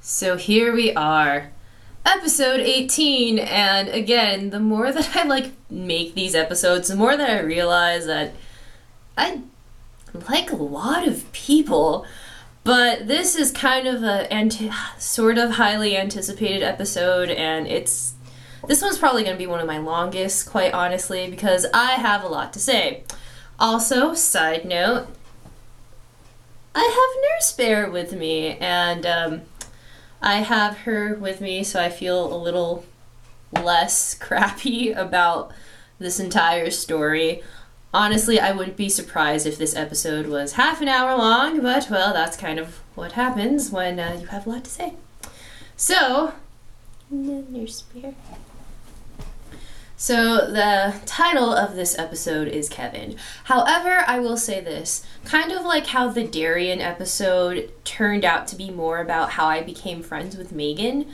So here we are, episode 18, and again, the more that I make these episodes, the more that I realize that I like a lot of people, but this is kind of sort of highly anticipated episode, and this one's probably going to be one of my longest, quite honestly, because I have a lot to say. Also, side note, I have Nurse Bear with me, and I have her with me so I feel a little less crappy about this entire story. Honestly, I wouldn't be surprised if this episode was half an hour long, but, well, that's kind of what happens when you have a lot to say. So, Nurse Bear. So, the title of this episode is Kevin. However, I will say this, kind of like how the Darian episode turned out to be more about how I became friends with Megan,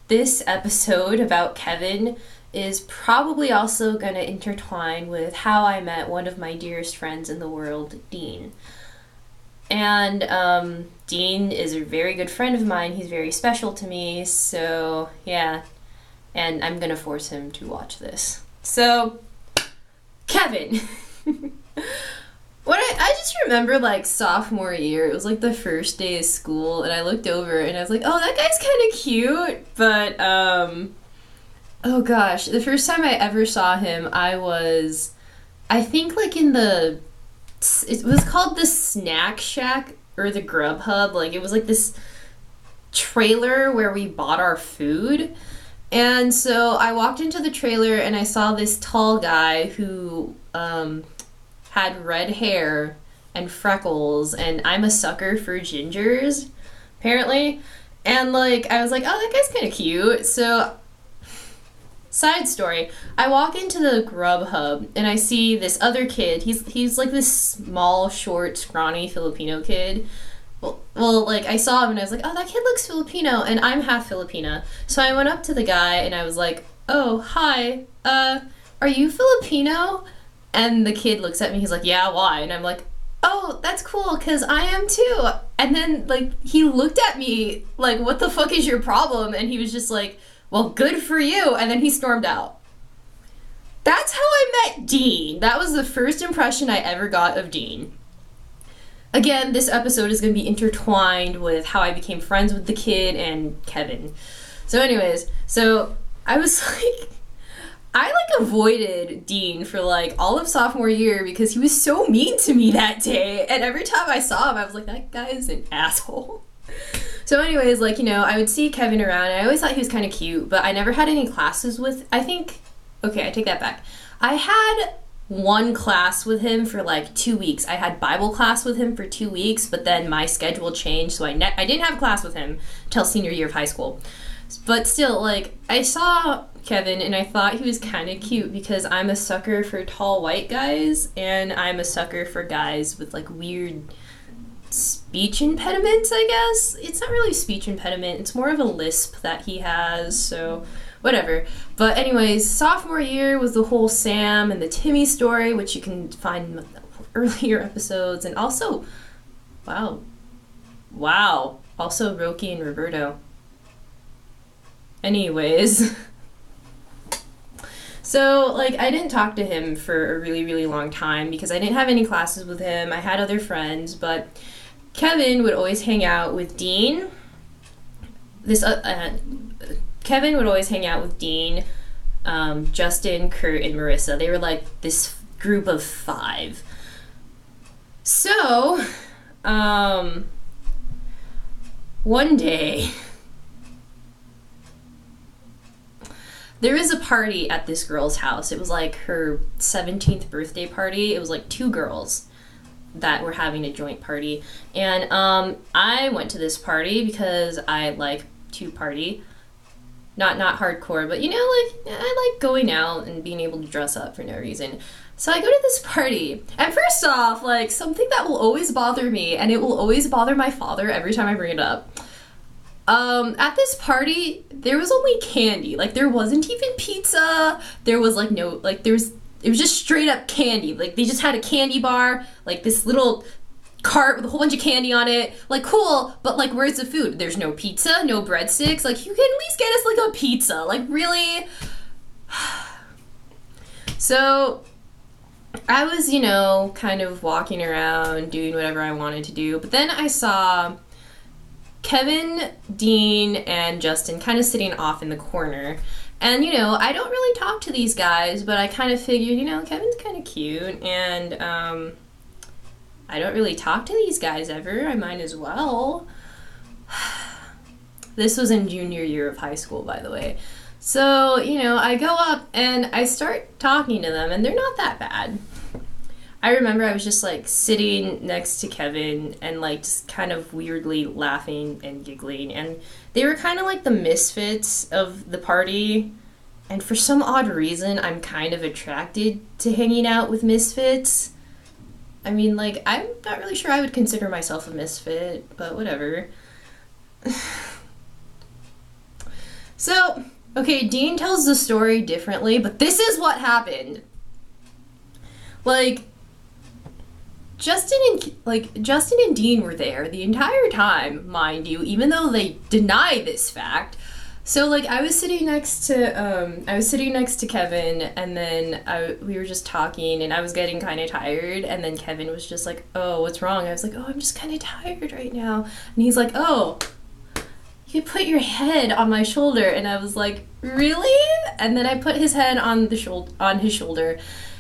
this episode about Kevin is probably also going to intertwine with how I met one of my dearest friends in the world, Dean. And Dean is a very good friend of mine. He's very special to me, so yeah. And I'm gonna force him to watch this. So, Kevin. I just remember sophomore year, it was the first day of school, and I looked over and I was like, oh, that guy's kind of cute, but oh gosh, the first time I ever saw him, I think it was called the Snack Shack or the Grubhub. It was this trailer where we bought our food. And so I walked into the trailer and I saw this tall guy who had red hair and freckles, and I'm a sucker for gingers, apparently. And I was like, oh, that guy's kind of cute. So, side story, I walk into the Grubhub and I see this other kid. He's this small, short, scrawny Filipino kid. Well, I saw him and I was like, oh, that kid looks Filipino, and I'm half Filipina. So I went up to the guy and I was like, oh, hi, are you Filipino? And the kid looks at me, he's like, yeah, why? And I'm like, oh, that's cool, because I am too. And then, he looked at me what the fuck is your problem? And he was just like, well, good for you. And then he stormed out. That's how I met Dean. That was the first impression I ever got of Dean. Again, this episode is going to be intertwined with how I became friends with the kid and Kevin. So anyways, I was I avoided Dean for all of sophomore year because he was so mean to me that day. And every time I saw him, I was like, that guy is an asshole. So anyways, I would see Kevin around, and I always thought he was kind of cute, but I never had any classes with, I take that back. I had one class with him for 2 weeks. I had Bible class with him for 2 weeks, but then my schedule changed, so I didn't have class with him till senior year of high school. But still, I saw Kevin and I thought he was kind of cute because I'm a sucker for tall white guys, and I'm a sucker for guys with weird speech impediments, I guess. It's not really speech impediment, it's more of a lisp that he has, so whatever. But anyways, sophomore year was the whole Sam and the Timmy story, which you can find in the earlier episodes, and also, wow, also Rocky and Roberto. Anyways, so, I didn't talk to him for a really, really long time because I didn't have any classes with him. I had other friends, but Kevin would always hang out with Dean. Kevin would always hang out with Dean, Justin, Kurt, and Marissa. They were this group of 5. So, one day, there was a party at this girl's house. It was her 17th birthday party. It was 2 girls that were having a joint party. And I went to this party because I like to party. Not hardcore, but I like going out and being able to dress up for no reason. So I go to this party, and first off, something that will always bother me, and it will always bother my father every time I bring it up. At this party, there was only candy. There wasn't even pizza. There was it was just straight up candy. They just had a candy bar, this little cart with a whole bunch of candy on it. Like, cool, but like, where's the food? There's no pizza, no breadsticks. Like, you can at least get us like a pizza. Like, really? So I was, you know, kind of walking around doing whatever I wanted to do, but then I saw Kevin, Dean, and Justin kind of sitting off in the corner. And, you know, I don't really talk to these guys, but I kind of figured, you know, Kevin's kind of cute, and I don't really talk to these guys ever. I might as well. This was in junior year of high school, by the way. So, you know, I go up and I start talking to them, and they're not that bad. I remember I was just like sitting next to Kevin and like just kind of weirdly laughing and giggling, and they were kind of like the misfits of the party, and for some odd reason I'm kind of attracted to hanging out with misfits. I mean, like, I'm not really sure I would consider myself a misfit, but whatever. So, okay, Dean tells the story differently, but this is what happened. Like, Justin and Dean were there the entire time, mind you, even though they deny this fact. So, like, I was sitting next to Kevin, and then we were just talking, and I was getting kind of tired, and then Kevin was just like, "Oh, what's wrong?" I was like, "Oh, I'm just kind of tired right now." And he's like, "Oh, you could put your head on my shoulder." And I was like, "Really?" And then I put his head on his shoulder,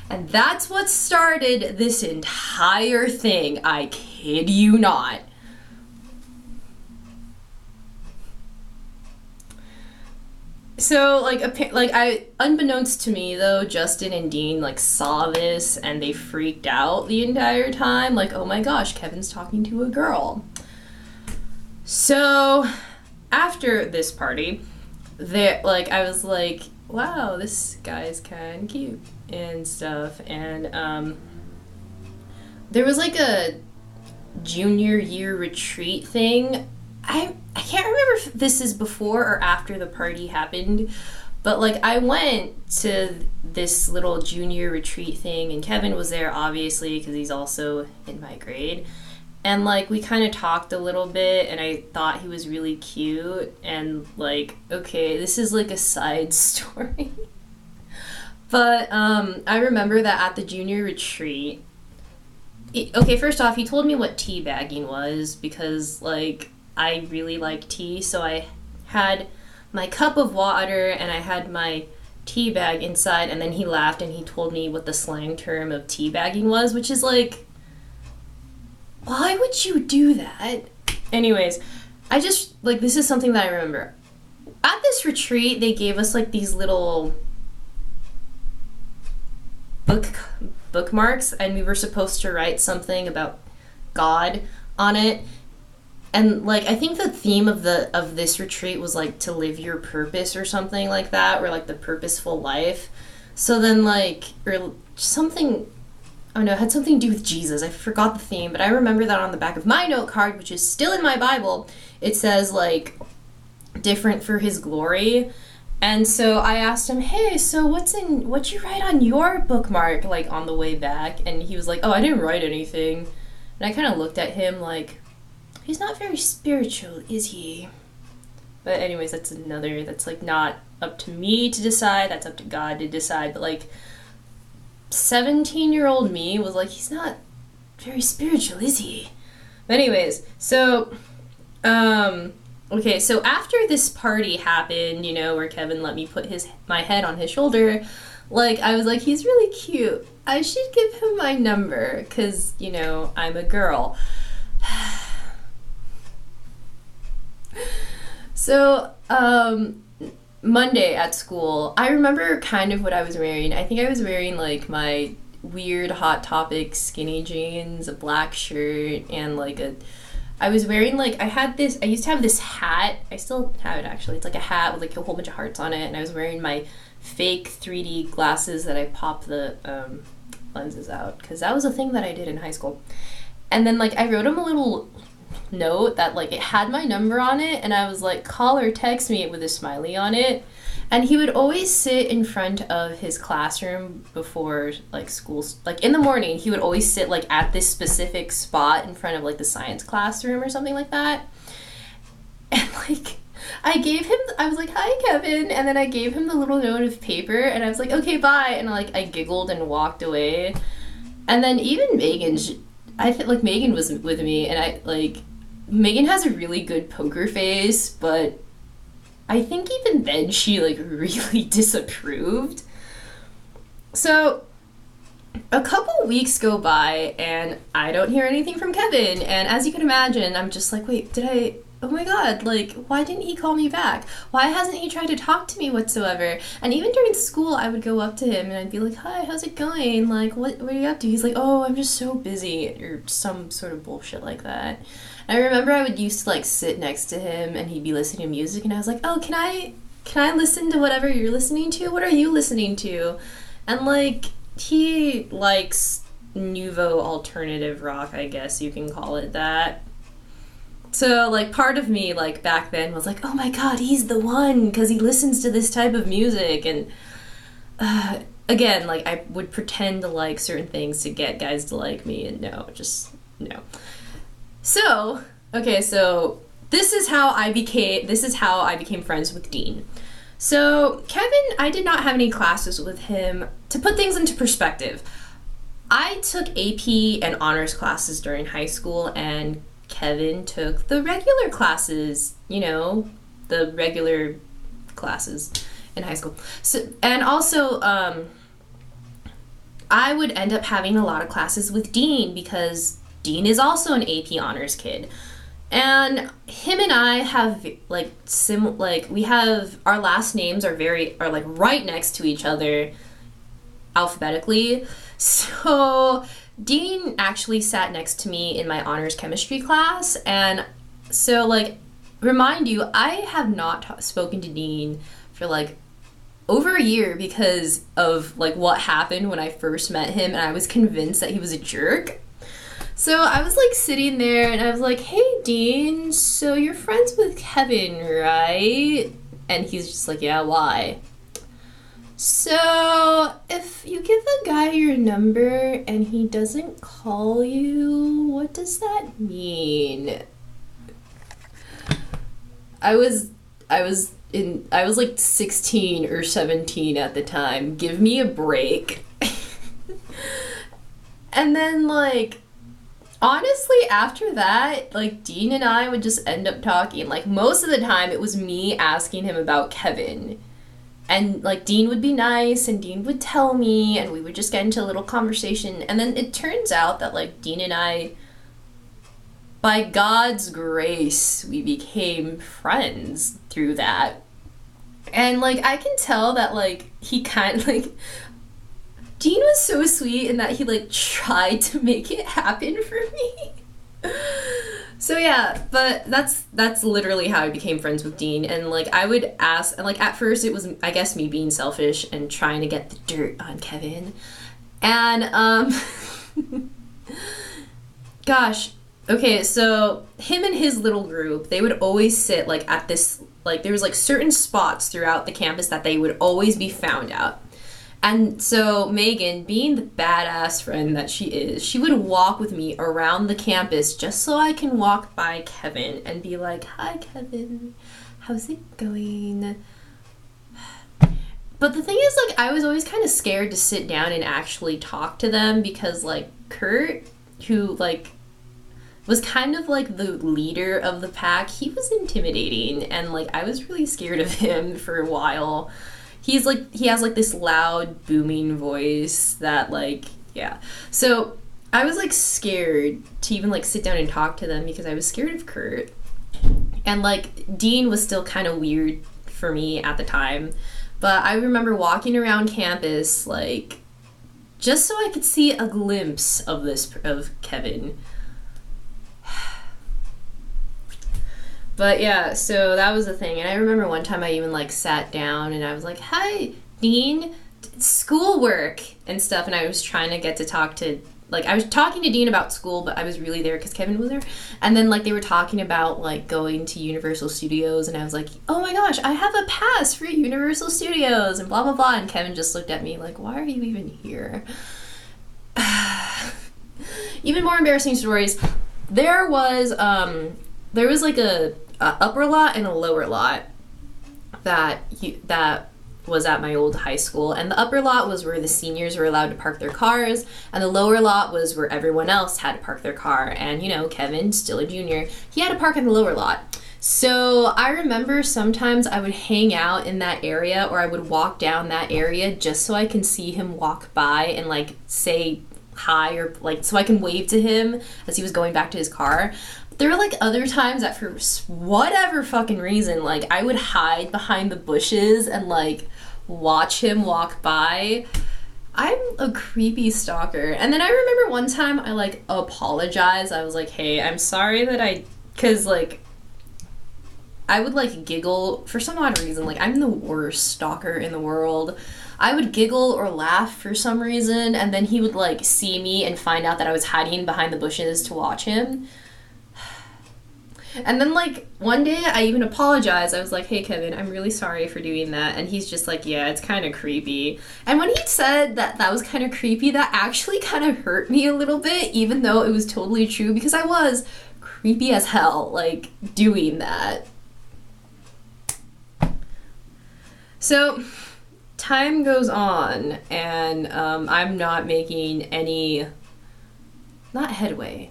and that's what started this entire thing. I kid you not. So, unbeknownst to me, though, Justin and Dean, like, saw this, and they freaked out the entire time. Like, oh my gosh, Kevin's talking to a girl. So, after this party, I was like, wow, this guy's kind of cute and stuff. And, there was, like, a junior year retreat thing. I can't remember if this is before or after the party happened, but like I went to this little junior retreat thing, and Kevin was there obviously because he's also in my grade, and like we kind of talked a little bit, and I thought he was really cute, and like, okay, this is like a side story, but I remember that at the junior retreat, okay, first off, he told me what teabagging was because like I really like tea, so I had my cup of water and I had my tea bag inside, and then he laughed and he told me what the slang term of teabagging was, which is like, why would you do that? Anyways, I just, like, this is something that I remember. At this retreat, they gave us like these little bookmarks, and we were supposed to write something about God on it. And like I think the theme of this retreat was like to live your purpose or something like that, or like the purposeful life. So then like, or something, oh no, it had something to do with Jesus. I forgot the theme, but I remember that on the back of my note card, which is still in my Bible, it says like different for his glory. And so I asked him, hey, so what'd you write on your bookmark, like on the way back? And he was like, oh, I didn't write anything. And I kind of looked at him like, he's not very spiritual, is he? But anyways, that's like not up to me to decide, that's up to God to decide. But like 17-year-old me was like, he's not very spiritual, is he? But anyways, so okay, so after this party happened, you know, where Kevin let me put my head on his shoulder, like I was like, he's really cute, I should give him my number, because, you know, I'm a girl. So, Monday at school, I remember kind of what I was wearing. I think I was wearing like my weird Hot Topic skinny jeans, a black shirt, and like I was wearing like, I used to have this hat. I still have it actually. It's like a hat with like a whole bunch of hearts on it, and I was wearing my fake 3D glasses that I pop the lenses out, because that was a thing that I did in high school. And then like I wrote him a little note that like it had my number on it, and I was like, call or text me with a smiley on it. And he would always sit in front of his classroom before like school, like in the morning. He would always sit like at this specific spot in front of like the science classroom or something like that. And like I was like, hi Kevin, and then I gave him the little note of paper, and I was like, okay, bye, and I giggled and walked away. And then even Megan, I think like Megan was with me, and Megan has a really good poker face, but I think even then she like really disapproved. So a couple weeks go by and I don't hear anything from Kevin, and as you can imagine, I'm just like, wait, oh my god, like, why didn't he call me back? Why hasn't he tried to talk to me whatsoever? And even during school, I would go up to him and I'd be like, hi, how's it going? Like, what are you up to? He's like, oh, I'm just so busy, or some sort of bullshit like that. And I remember I would used to, like, sit next to him and he'd be listening to music, and I was like, oh, can I listen to whatever you're listening to? What are you listening to? And, like, he likes nouveau alternative rock, I guess you can call it that. So, like, part of me, like, back then was like, oh my god, he's the one, because he listens to this type of music. And, again, like, I would pretend to like certain things to get guys to like me, and no. So, okay, so this is how I became friends with Dean. So, Kevin, I did not have any classes with him. To put things into perspective, I took AP and honors classes during high school, and Kevin took the regular classes, the regular classes in high school. So, and also, I would end up having a lot of classes with Dean because Dean is also an AP honors kid. And him and I have we have our last names are like right next to each other alphabetically. So Dean actually sat next to me in my honors chemistry class, and so, like, remind you, I have not spoken to Dean for, like, over a year because of, like, what happened when I first met him, and I was convinced that he was a jerk. So I was, like, sitting there, and I was like, hey, Dean, so you're friends with Kevin, right? And he's just like, yeah, why? So, if you give a guy your number and he doesn't call you, what does that mean? I was like 16 or 17 at the time. Give me a break. And then, like, honestly, after that, like, Dean and I would just end up talking. Like, most of the time, it was me asking him about Kevin. And, like, Dean would be nice, and Dean would tell me, and we would just get into a little conversation. And then it turns out that, like, Dean and I, by God's grace, we became friends through that. And, like, I can tell that, like, he kind of, like, Dean was so sweet in that he, like, tried to make it happen for me. So yeah, but that's literally how I became friends with Dean. And, like, I would ask, and, like, at first it was, I guess, me being selfish and trying to get the dirt on Kevin. And, gosh, okay, so him and his little group, they would always sit, like, at this, like, there was, like, certain spots throughout the campus that they would always be found at. And so Megan, being the badass friend that she is, she would walk with me around the campus just so I can walk by Kevin and be like, hi, Kevin, how's it going? But the thing is, like, I was always kind of scared to sit down and actually talk to them because, like, Kurt, who, like, was kind of, like, the leader of the pack, he was intimidating, and, like, I was really scared of him for a while. He has, like, this loud, booming voice that, like, yeah. So I was, like, scared to even, like, sit down and talk to them because I was scared of Kurt. And, like, Dean was still kind of weird for me at the time. But I remember walking around campus, like, just so I could see a glimpse of Kevin. But yeah, so that was the thing. And I remember one time I even, like, sat down and I was like, hi, Dean, schoolwork and stuff. And I was trying to get to talk to, like, I was talking to Dean about school, but I was really there because Kevin was there. And then, like, they were talking about, like, going to Universal Studios, and I was like, oh my gosh, I have a pass for Universal Studios, and blah, blah, blah. And Kevin just looked at me like, why are you even here? Even more embarrassing stories. There was like a upper lot and a lower lot that was at my old high school, and the upper lot was where the seniors were allowed to park their cars, and the lower lot was where everyone else had to park their car. And, you know, Kevin, still a junior, he had to park in the lower lot. So I remember sometimes I would hang out in that area, or I would walk down that area just so I can see him walk by and, like, say hi, or, like, so I can wave to him as he was going back to his car. There were, like, other times that for whatever fucking reason, like, I would hide behind the bushes and, like, watch him walk by. I'm a creepy stalker. And then I remember one time I, like, apologized. I was like, hey, I'm sorry that because, like, I would, like, giggle for some odd reason. Like, I'm the worst stalker in the world. I would giggle or laugh for some reason, and then he would, like, see me and find out that I was hiding behind the bushes to watch him. And then, like, one day I even apologized. I was like, hey, Kevin, I'm really sorry for doing that. And he's just like, yeah, it's kind of creepy. And when he said that that was kind of creepy, that actually kind of hurt me a little bit, even though it was totally true, because I was creepy as hell, like, doing that. So time goes on, and I'm not making any, not headway.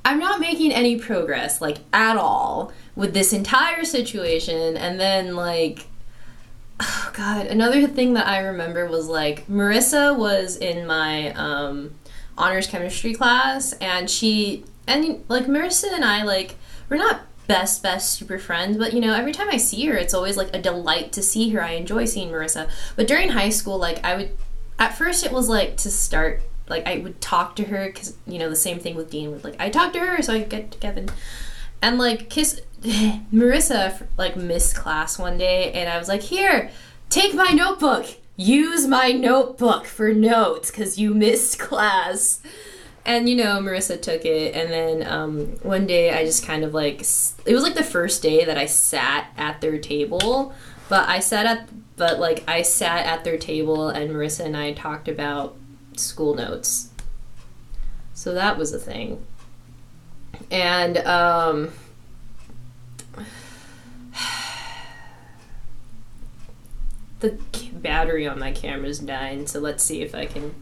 I'm not making any progress, like, at all with this entire situation. And then, like, oh god, another thing that I remember was, like, Marissa was in my honors chemistry class, and like, Marissa and I, like, we're not best super friends, but, you know, every time I see her, it's always, like, a delight to see her. I enjoy seeing Marissa. But during high school, like, at first it was, like, to start, like, I would talk to her, because, you know, the same thing with Dean, with, like, I talked to her so I could get to Kevin, and, like, kiss Marissa, like, missed class one day, and I was like, here, take my notebook, use my notebook for notes, because you missed class. And, you know, Marissa took it, and then one day I just kind of, like, it was, like, the first day that I sat at their table, but I sat at their table, and Marissa and I talked about school notes. So that was a thing. And the battery on my camera is dying, so let's see if I can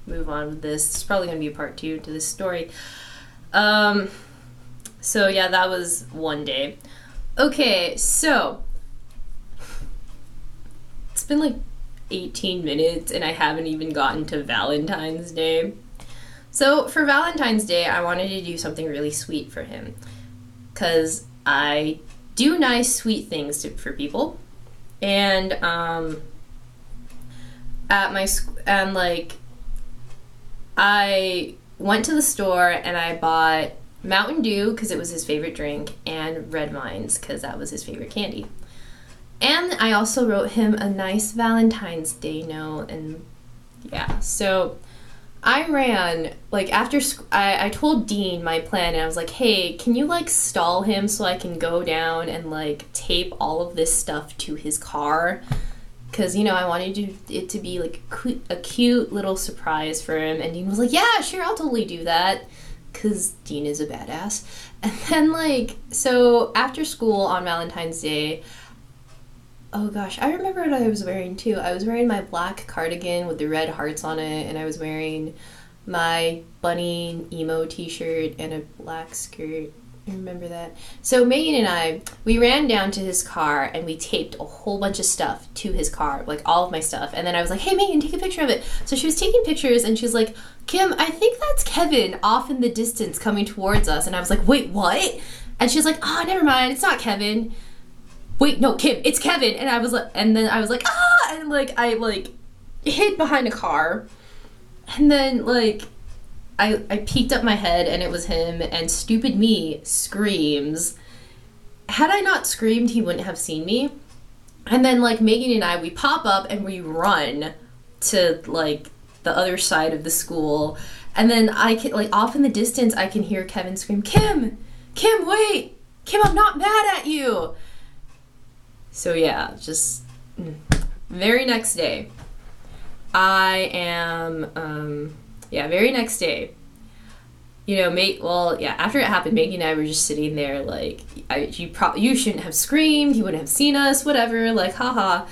move on with this. It's probably gonna be a part 2 to this story. So yeah, that was one day. Okay, so it's been like 18 minutes and I haven't even gotten to Valentine's Day. So for Valentine's Day, I wanted to do something really sweet for him, because I do nice, sweet things for people. And at my and like I went to the store and I bought Mountain Dew because it was his favorite drink, and Red Mines because that was his favorite candy. And I also wrote him a nice Valentine's Day note, and yeah, so I ran, like, after I told Dean my plan, and I was like, hey, can you, like, stall him so I can go down and, like, tape all of this stuff to his car? Because, you know, I wanted it to be, like, a cute little surprise for him. And Dean was like, yeah, sure, I'll totally do that. Because Dean is a badass. And then, like, so after school on Valentine's Day, oh gosh, I remember what I was wearing too. I was wearing my black cardigan with the red hearts on it, and I was wearing my bunny emo t-shirt and a black skirt. I remember that. So Megan and I, we ran down to his car and we taped a whole bunch of stuff to his car, like all of my stuff. And then I was like, hey Megan, take a picture of it. So she was taking pictures and she was like, Kim, I think that's Kevin off in the distance coming towards us. And I was like, wait, what? And she was like, oh, never mind, it's not Kevin. Wait, no, Kim, it's Kevin. And I was like, and then I was like, ah, and like I like hid behind a car, and then like I peeked up my head and it was him, and stupid me screams. Had I not screamed, he wouldn't have seen me. And then like Megan and I, we pop up and we run to like the other side of the school, And then I can, like, off in the distance, I can hear Kevin scream, Kim! Kim, wait! Kim, I'm not mad at you! So yeah, just very next day. Very next day. You know, after it happened, Maggie and I were just sitting there like, you shouldn't have screamed, you wouldn't have seen us, whatever, like, haha.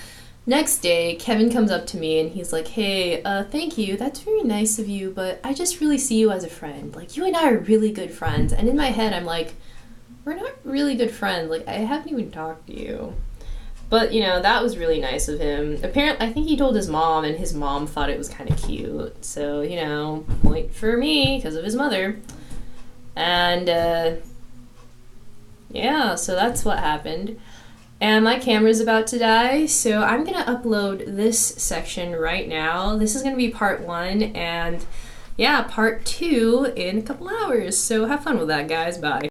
Next day, Kevin comes up to me and he's like, hey, thank you, that's very nice of you, but I just really see you as a friend. Like, you and I are really good friends. And in my head, I'm like, we're not really good friends. Like, I haven't even talked to you. But, you know, that was really nice of him. Apparently, I think he told his mom, and his mom thought it was kind of cute. So, you know, point for me because of his mother. And, yeah, so that's what happened. And my camera's about to die, so I'm going to upload this section right now. This is going to be part 1, and, yeah, part 2 in a couple hours. So have fun with that, guys. Bye.